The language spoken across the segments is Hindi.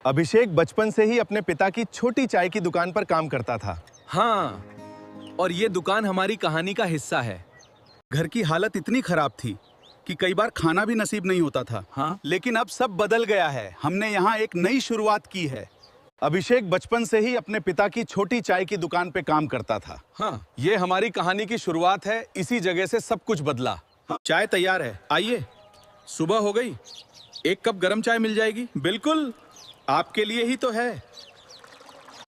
अभिषेक बचपन से ही अपने पिता की छोटी चाय की दुकान पर काम करता था। हाँ, और ये दुकान हमारी कहानी का हिस्सा है। घर की हालत इतनी खराब थी कि कई बार खाना भी नसीब नहीं होता था। हाँ? लेकिन अब सब बदल गया है। हमने यहाँ एक नई शुरुआत की है। अभिषेक बचपन से ही अपने पिता की छोटी चाय की दुकान पे काम करता था। हाँ, ये हमारी कहानी की शुरुआत है। इसी जगह से सब कुछ बदला। चाय तैयार है, आइए। सुबह हो गई, एक कप गरम चाय मिल जाएगी। बिल्कुल, आपके लिए ही तो है।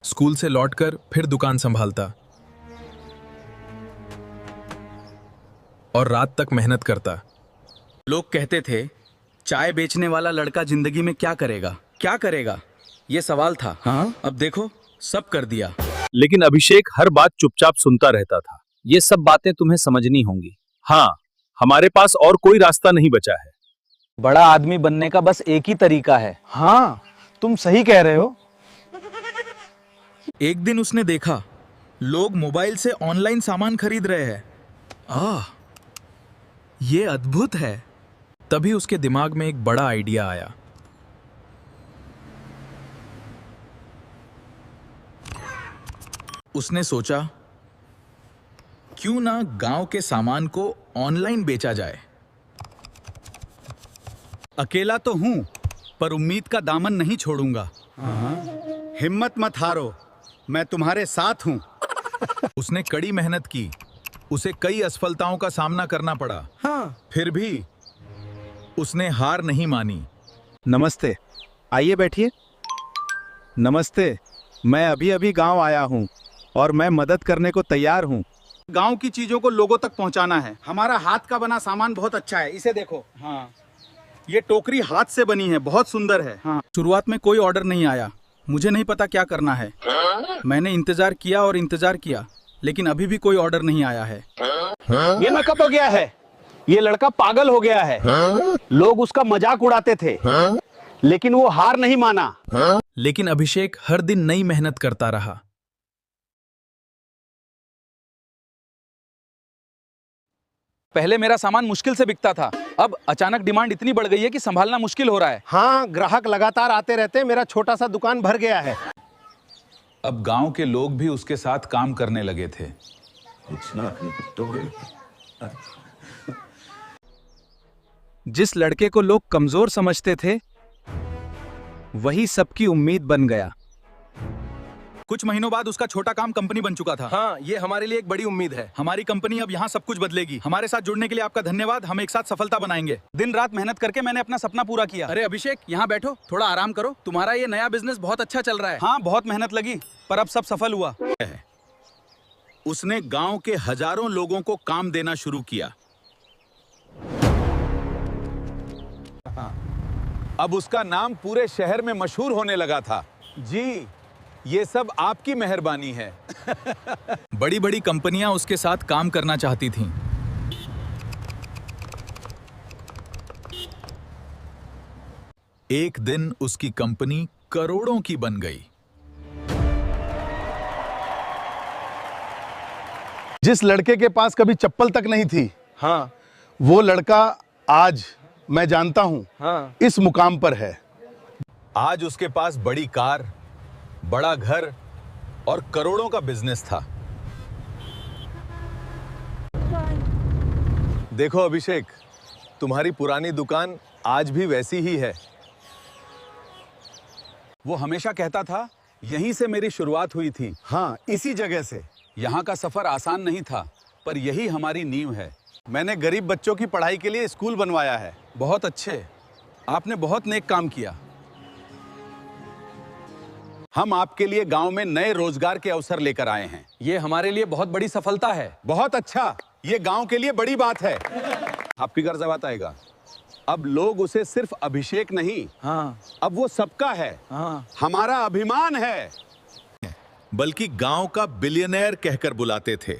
स्कूल से लौटकर फिर दुकान संभालता और रात तक मेहनत करता। लोग कहते थे, चाय बेचने वाला लड़का जिंदगी में क्या करेगा, क्या करेगा, ये सवाल था। हाँ? अब देखो, सब कर दिया। लेकिन अभिषेक हर बात चुपचाप सुनता रहता था। ये सब बातें तुम्हें समझनी होंगी। हाँ, हमारे पास और कोई रास्ता नहीं बचा है। बड़ा आदमी बनने का बस एक ही तरीका है। हाँ, तुम सही कह रहे हो। एक दिन उसने देखा, लोग मोबाइल से ऑनलाइन सामान खरीद रहे हैं। ये अद्भुत है। तभी उसके दिमाग में एक बड़ा आइडिया आया। उसने सोचा, क्यों ना गांव के सामान को ऑनलाइन बेचा जाए। अकेला तो हूं, पर उम्मीद का दामन नहीं छोड़ूंगा। हिम्मत मत हारो, मैं तुम्हारे साथ हूं। उसने कड़ी मेहनत की। उसे कई असफलताओं का सामना करना पड़ा। हाँ। फिर भी उसने हार नहीं मानी। नमस्ते, आइए बैठिए। नमस्ते, मैं अभी अभी गांव आया हूं और मैं मदद करने को तैयार हूं। गांव की चीजों को लोगों तक पहुंचाना है। हमारा हाथ का बना सामान बहुत अच्छा है, इसे देखो। हाँ, ये टोकरी हाथ से बनी है, बहुत सुंदर है। हाँ, शुरुआत में कोई ऑर्डर नहीं आया। मुझे नहीं पता क्या करना है। मैंने इंतजार किया और इंतजार किया, लेकिन अभी भी कोई ऑर्डर नहीं आया है। ये नकद हो गया है। ये लड़का पागल हो गया है। लोग उसका मजाक उड़ाते थे, लेकिन वो हार नहीं माना। लेकिन अभिषेक हर दिन नई मेहनत करता रहा। पहले मेरा सामान मुश्किल से बिकता था, अब अचानक डिमांड इतनी बढ़ गई है कि संभालना मुश्किल हो रहा है। हाँ, ग्राहक लगातार आते रहते। मेरा छोटा सा दुकान भर गया है। अब गांव के लोग भी उसके साथ काम करने लगे थे। जिस लड़के को लोग कमजोर समझते थे, वही सबकी उम्मीद बन गया। कुछ महीनों बाद उसका छोटा काम कंपनी बन चुका था। हाँ, ये हमारे लिए एक बड़ी उम्मीद है। हमारी कंपनी अब यहाँ सब कुछ बदलेगी। हमारे साथ जुड़ने के लिए आपका धन्यवाद। हम एक साथ सफलता बनाएंगे। दिन रात मेहनत करके मैंने अपना सपना पूरा किया। अरे अभिषेक, यहाँ बैठो, थोड़ा आराम करो। तुम्हारा ये नया बिजनेस बहुत अच्छा चल रहा है। हाँ, बहुत मेहनत लगी, पर अब सब सफल हुआ। उसने गांव के हजारों लोगों को काम देना शुरू किया। अब उसका नाम पूरे शहर में मशहूर होने लगा था। जी, ये सब आपकी मेहरबानी है। बड़ी बड़ी कंपनियां उसके साथ काम करना चाहती थीं। एक दिन उसकी कंपनी करोड़ों की बन गई। जिस लड़के के पास कभी चप्पल तक नहीं थी, हाँ। वो लड़का आज, मैं जानता हूं, हाँ। इस मुकाम पर है। आज उसके पास बड़ी कार, बड़ा घर और करोड़ों का बिजनेस था। देखो अभिषेक, तुम्हारी पुरानी दुकान आज भी वैसी ही है। वो हमेशा कहता था, यहीं से मेरी शुरुआत हुई थी। हाँ, इसी जगह से। यहाँ का सफर आसान नहीं था, पर यही हमारी नींव है। मैंने गरीब बच्चों की पढ़ाई के लिए स्कूल बनवाया है। बहुत अच्छे, आपने बहुत नेक काम किया। हम आपके लिए गांव में नए रोजगार के अवसर लेकर आए हैं। ये हमारे लिए बहुत बड़ी सफलता है। बहुत अच्छा, ये गांव के लिए बड़ी बात है। आपकी घर जवाब आएगा। अब लोग उसे सिर्फ अभिषेक नहीं, हाँ। अब वो सबका है। हाँ। हमारा अभिमान है। बल्कि गांव का बिलियनेयर कहकर बुलाते थे।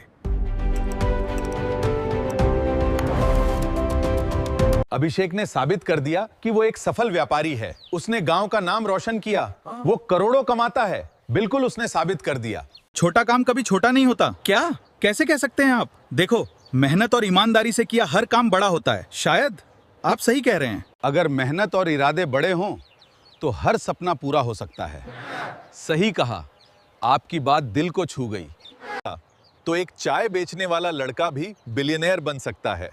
अभिषेक ने साबित कर दिया कि वो एक सफल व्यापारी है। उसने गांव का नाम रोशन किया। वो करोड़ों कमाता है। बिल्कुल, उसने साबित कर दिया। छोटा काम कभी छोटा नहीं होता। क्या, कैसे कह सकते हैं आप? देखो, मेहनत और ईमानदारी से किया हर काम बड़ा होता है। शायद आप सही कह रहे हैं। अगर मेहनत और इरादे बड़े हों तो हर सपना पूरा हो सकता है। सही कहा, आपकी बात दिल को छू गई। तो एक चाय बेचने वाला लड़का भी बिलियनेयर बन सकता है।